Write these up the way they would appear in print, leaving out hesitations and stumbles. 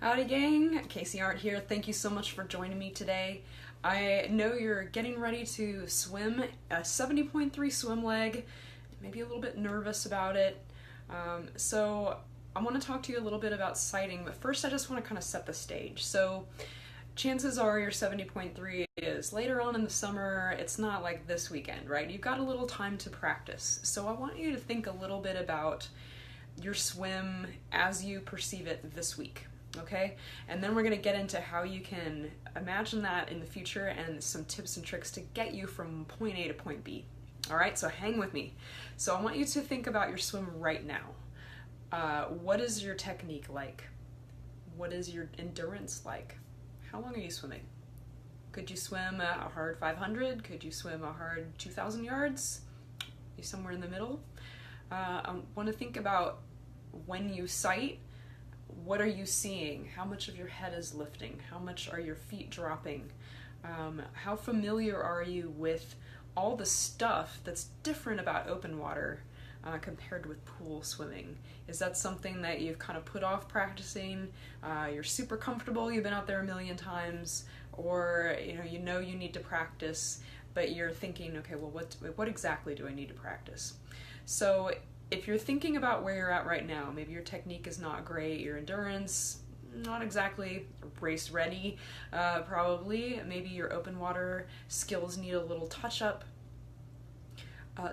Howdy gang, Casey Art here. Thank you so much for joining me today. I know you're getting ready to swim a 70.3 swim leg, maybe a little bit nervous about it. So I want to talk to you a little bit about sighting, but first I just want to kind of set the stage. So chances are your 70.3 is later on in the summer. It's not like this weekend, right? You've got a little time to practice. So I want you to think a little bit about your swim as you perceive it this week. Okay, and then we're going to get into how you can imagine that in the future and some tips and tricks to get you from point A to point B. All right, so hang with me. So I want you to think about your swim right now. What is your technique like? What is your endurance like? How long are you swimming? Could you swim a hard 500? Could you swim a hard 2,000 yards? You somewhere in the middle? I want to think about when you sight. What are you seeing? How much of your head is lifting? How much are your feet dropping? How familiar are you with all the stuff that's different about open water compared with pool swimming? Is that something that you've kind of put off practicing? You're super comfortable, you've been out there a million times, or you know you need to practice, but you're thinking, okay, well, what exactly do I need to practice? So if you're thinking about where you're at right now, maybe your technique is not great, your endurance, not exactly race ready, probably. Maybe your open water skills need a little touch up.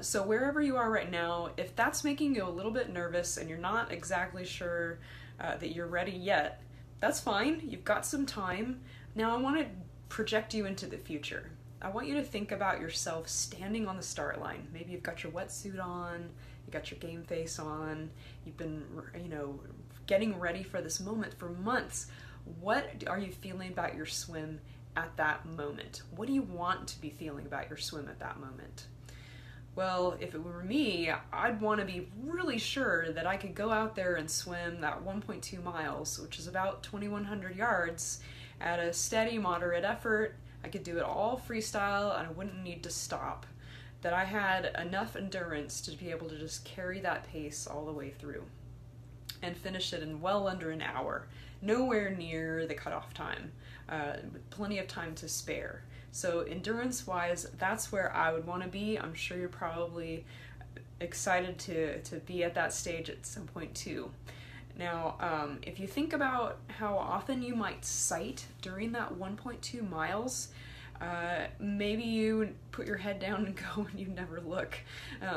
So wherever you are right now, if that's making you a little bit nervous and you're not exactly sure that you're ready yet, that's fine. You've got some time. Now I want to project you into the future. I want you to think about yourself standing on the start line. Maybe you've got your wetsuit on, you got your game face on, you've been, getting ready for this moment for months. What are you feeling about your swim at that moment? What do you want to be feeling about your swim at that moment? Well, if it were me, I'd want to be really sure that I could go out there and swim that 1.2 miles, which is about 2,100 yards, at a steady, moderate effort. I could do it all freestyle and I wouldn't need to stop. That I had enough endurance to be able to just carry that pace all the way through and finish it in well under an hour. Nowhere near the cutoff time. Plenty of time to spare. So endurance-wise, that's where I would want to be. I'm sure you're probably excited to be at that stage at some point too. Now, if you think about how often you might sight during that 1.2 miles, maybe you put your head down and go and you never look.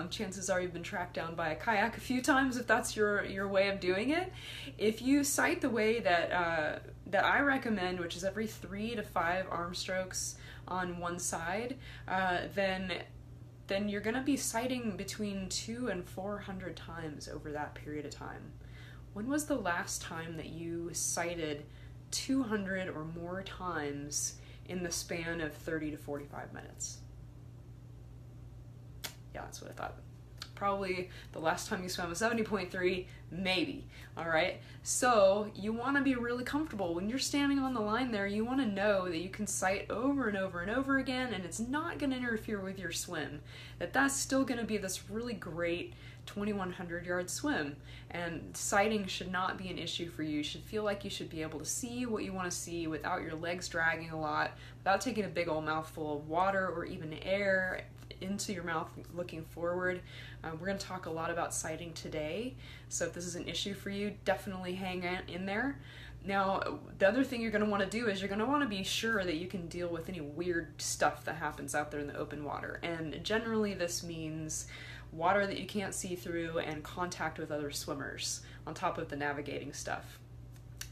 Chances are you've been tracked down by a kayak a few times if that's your way of doing it. If you sight the way that I recommend, which is every 3 to 5 arm strokes on one side, then you're going to be sighting between 200 and 400 times over that period of time. When was the last time that you sighted 200 or more times in the span of 30 to 45 minutes? Yeah, that's what I thought. Probably the last time you swam a 70.3, maybe. All right. So you want to be really comfortable when you're standing on the line there. You want to know that you can sight over and over and over again, and it's not going to interfere with your swim. That's still going to be this really great 2,100 yard swim, and sighting should not be an issue for you. You should feel like you should be able to see what you want to see without your legs dragging a lot, without taking a big old mouthful of water or even air into your mouth looking forward. We're going to talk a lot about sighting today, so if this is an issue for you, definitely hang in there. Now, the other thing you're going to want to do is you're going to want to be sure that you can deal with any weird stuff that happens out there in the open water, and generally this means water that you can't see through and contact with other swimmers on top of the navigating stuff.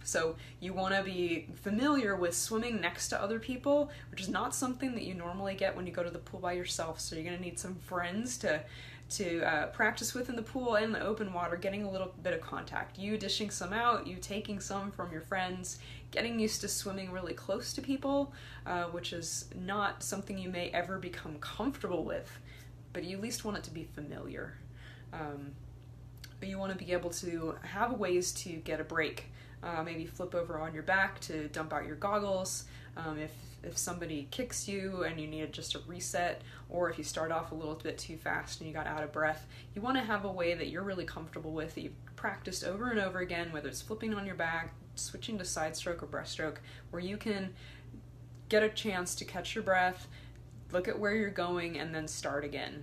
So you want to be familiar with swimming next to other people, which is not something that you normally get when you go to the pool by yourself. So you're going to need some friends to practice with in the pool and the open water, getting a little bit of contact. You dishing some out, you taking some from your friends, getting used to swimming really close to people, which is not something you may ever become comfortable with, but you at least want it to be familiar. But you want to be able to have ways to get a break maybe flip over on your back to dump out your goggles. If somebody kicks you and you need just a reset, or if you start off a little bit too fast and you got out of breath, you want to have a way that you're really comfortable with, that you've practiced over and over again, whether it's flipping on your back, switching to side stroke or breaststroke, where you can get a chance to catch your breath, look at where you're going, and then start again.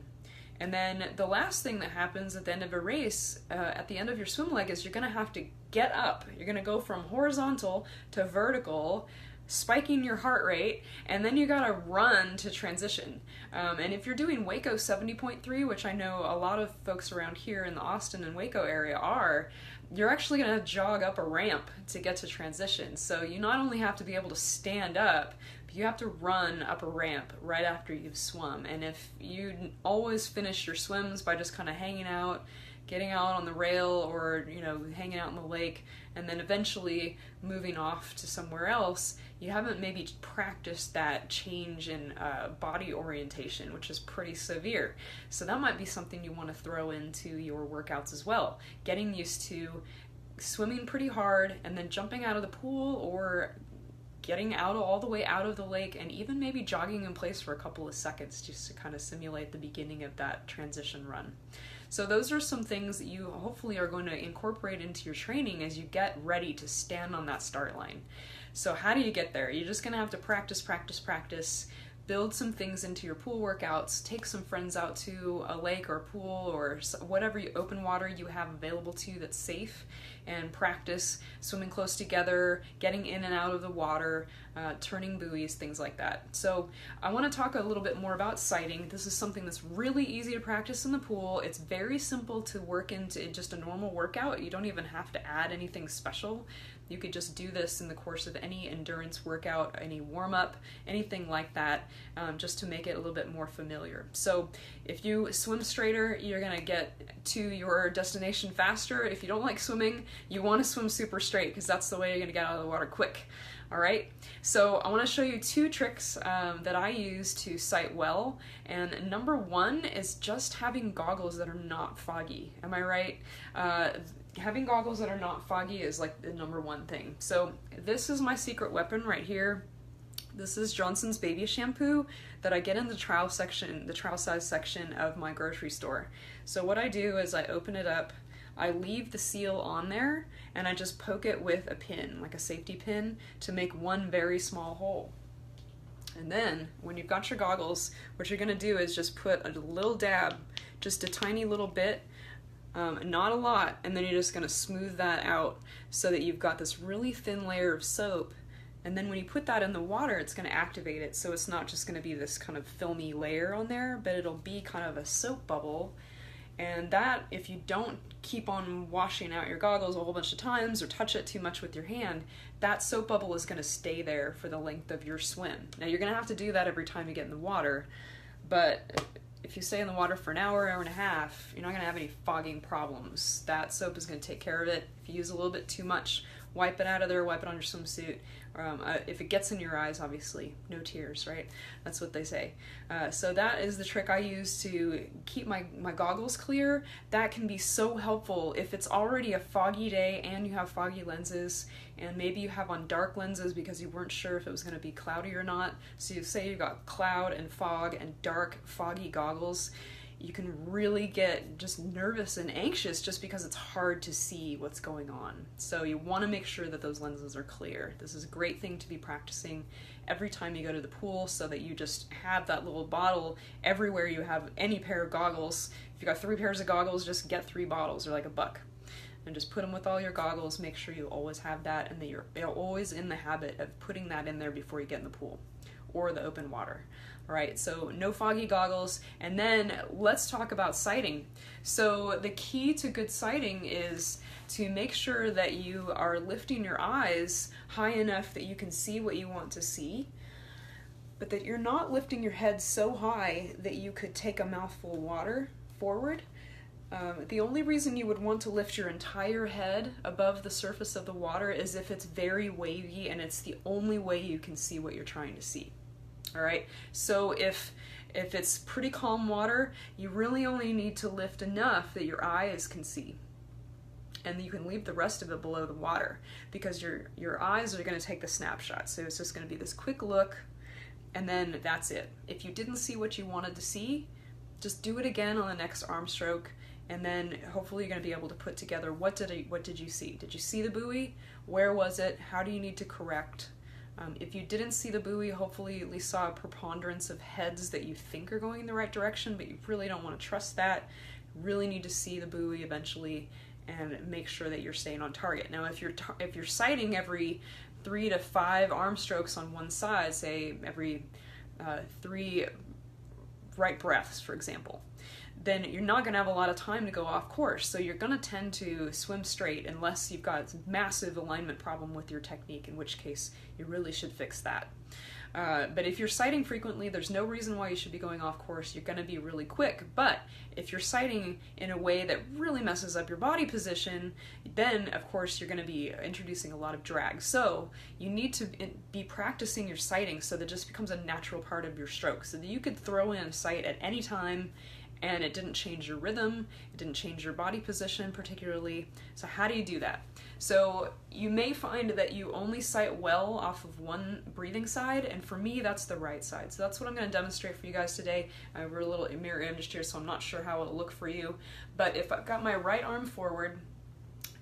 And then the last thing that happens at the end of a race, at the end of your swim leg, is you're going to have to get up. You're going to go from horizontal to vertical, spiking your heart rate, and then you gotta run to transition. And if you're doing Waco 70.3, which I know a lot of folks around here in the Austin and Waco area are, you're actually gonna jog up a ramp to get to transition. So you not only have to be able to stand up, but you have to run up a ramp right after you've swum. And if you always finish your swims by just kind of hanging out, getting out on the rail, or hanging out in the lake, and then eventually moving off to somewhere else, you haven't maybe practiced that change in body orientation, which is pretty severe. So that might be something you want to throw into your workouts as well. Getting used to swimming pretty hard and then jumping out of the pool, or getting out all the way out of the lake, and even maybe jogging in place for a couple of seconds just to kind of simulate the beginning of that transition run. So those are some things that you hopefully are going to incorporate into your training as you get ready to stand on that start line. So how do you get there? You're just going to have to practice, build some things into your pool workouts, take some friends out to a lake or a pool or whatever open water you have available to you that's safe, and practice swimming close together, getting in and out of the water, turning buoys, things like that. So I want to talk a little bit more about sighting. This is something that's really easy to practice in the pool. It's very simple to work into just a normal workout. You don't even have to add anything special. You could just do this in the course of any endurance workout, any warm-up, anything like that, just to make it a little bit more familiar. So if you swim straighter, you're going to get to your destination faster. If you don't like swimming, you want to swim super straight, because that's the way you're going to get out of the water quick. All right, so I want to show you 2 tricks that I use to sight well. And number 1 is just having goggles that are not foggy. Am I right? Having goggles that are not foggy is like the number 1 thing. So this is my secret weapon right here. This is Johnson's baby shampoo that I get in the trial size section of my grocery store. So what I do is I open it up, I leave the seal on there, and I just poke it with a pin, like a safety pin, to make one very small hole. And then when you've got your goggles, what you're gonna do is just put a little dab, just a tiny little bit, not a lot, and then you're just gonna smooth that out so that you've got this really thin layer of soap. And then when you put that in the water, it's going to activate it, so it's not just going to be this kind of filmy layer on there, but it'll be kind of a soap bubble. And that, if you don't keep on washing out your goggles a whole bunch of times or touch it too much with your hand, that soap bubble is going to stay there for the length of your swim. Now you're going to have to do that every time you get in the water, but if you stay in the water for an hour and a half, you're not going to have any fogging problems. That soap is going to take care of it. If you use a little bit too much, wipe it out of there, wipe it on your swimsuit. If it gets in your eyes, obviously, no tears, right? That's what they say. So that is the trick I use to keep my goggles clear. That can be so helpful if it's already a foggy day and you have foggy lenses, and maybe you have on dark lenses because you weren't sure if it was going to be cloudy or not. So you say you got cloud and fog and dark, foggy goggles. You can really get just nervous and anxious just because it's hard to see what's going on. So you want to make sure that those lenses are clear. This is a great thing to be practicing every time you go to the pool, so that you just have that little bottle everywhere you have any pair of goggles. If you got 3 pairs of goggles, just get 3 bottles. They're like $1. And just put them with all your goggles. Make sure you always have that, and that you're always in the habit of putting that in there before you get in the pool or the open water. All right, so no foggy goggles. And then let's talk about sighting. So the key to good sighting is to make sure that you are lifting your eyes high enough that you can see what you want to see, but that you're not lifting your head so high that you could take a mouthful of water forward. The only reason you would want to lift your entire head above the surface of the water is if it's very wavy and it's the only way you can see what you're trying to see. All right, so if it's pretty calm water, you really only need to lift enough that your eyes can see. and you can leave the rest of it below the water, because your eyes are going to take the snapshot. So it's just going to be this quick look, and then that's it. If you didn't see what you wanted to see, just do it again on the next arm stroke, and then hopefully you're going to be able to put together what did you see? Did you see the buoy? Where was it? How do you need to correct? If you didn't see the buoy, hopefully you at least saw a preponderance of heads that you think are going in the right direction, but you really don't want to trust that. You really need to see the buoy eventually and make sure that you're staying on target. Now, if you're sighting every 3 to 5 arm strokes on one side, say every 3 right breaths, for example, then you're not going to have a lot of time to go off course. So you're going to tend to swim straight unless you've got a massive alignment problem with your technique, in which case you really should fix that. But if you're sighting frequently, there's no reason why you should be going off course. You're going to be really quick. But if you're sighting in a way that really messes up your body position, then of course you're going to be introducing a lot of drag. So you need to be practicing your sighting so that it just becomes a natural part of your stroke, so that you could throw in a sight at any time and it didn't change your rhythm, it didn't change your body position particularly. So how do you do that? So you may find that you only sight well off of one breathing side, and for me that's the right side. So that's what I'm going to demonstrate for you guys today. We're a little mirror imaged here, so I'm not sure how it'll look for you. But if I've got my right arm forward,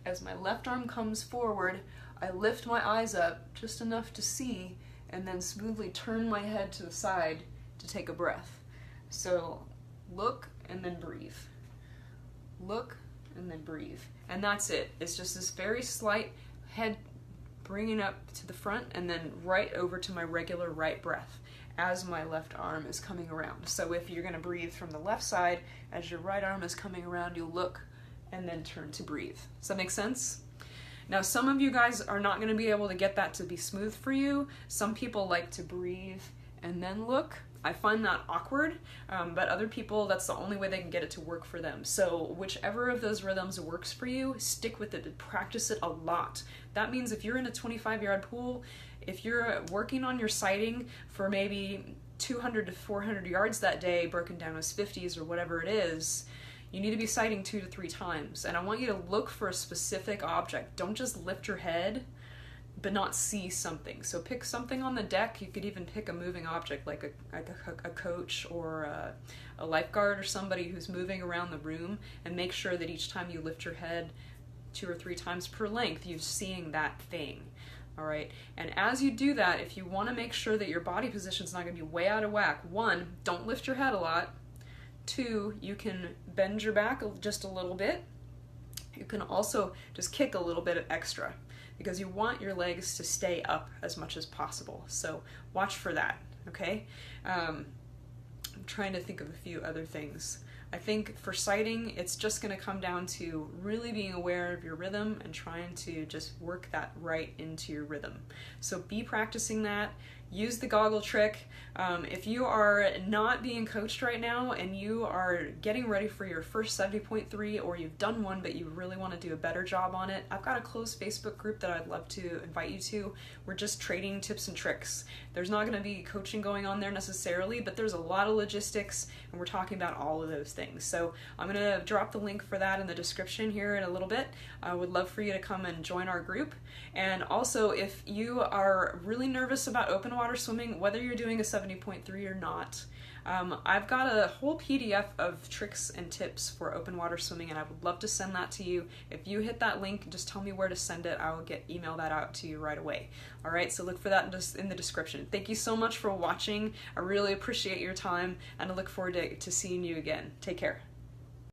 as my left arm comes forward, I lift my eyes up just enough to see, and then smoothly turn my head to the side to take a breath. So look and then breathe. Look and then breathe. And that's it. It's just this very slight head bringing up to the front and then right over to my regular right breath as my left arm is coming around. So if you're going to breathe from the left side, as your right arm is coming around, you'll look and then turn to breathe. Does that make sense? Now, some of you guys are not going to be able to get that to be smooth for you. Some people like to breathe and then look. I find that awkward, but other people, that's the only way they can get it to work for them. So whichever of those rhythms works for you, stick with it and practice it a lot. That means if you're in a 25-yard pool, if you're working on your sighting for maybe 200 to 400 yards that day, broken down as 50s or whatever it is, you need to be sighting 2 to 3 times. And I want you to look for a specific object. Don't just lift your head but not see something. So pick something on the deck. You could even pick a moving object like a coach or a lifeguard or somebody who's moving around the room, and make sure that each time you lift your head 2 or 3 times per length, you're seeing that thing. All right. And as you do that, if you want to make sure that your body position is not going to be way out of whack, 1, don't lift your head a lot. 2, you can bend your back just a little bit. You can also just kick a little bit extra, because you want your legs to stay up as much as possible. So watch for that, okay? I'm trying to think of a few other things. I think for sighting, it's just gonna come down to really being aware of your rhythm and trying to just work that right into your rhythm. So be practicing that. Use the goggle trick. If you are not being coached right now and you are getting ready for your first 70.3, or you've done one but you really want to do a better job on it, I've got a closed Facebook group that I'd love to invite you to. We're just trading tips and tricks. There's not going to be coaching going on there necessarily, but there's a lot of logistics and we're talking about all of those things. So I'm going to drop the link for that in the description here in a little bit. I would love for you to come and join our group. And also, if you are really nervous about open water swimming, whether you're doing a 70.3 or not, I've got a whole PDF of tricks and tips for open water swimming, and I would love to send that to you. If you hit that link, just tell me where to send it. I will email that out to you right away. All right, so look for that in the description. Thank you so much for watching. I really appreciate your time, and I look forward to seeing you again. Take care.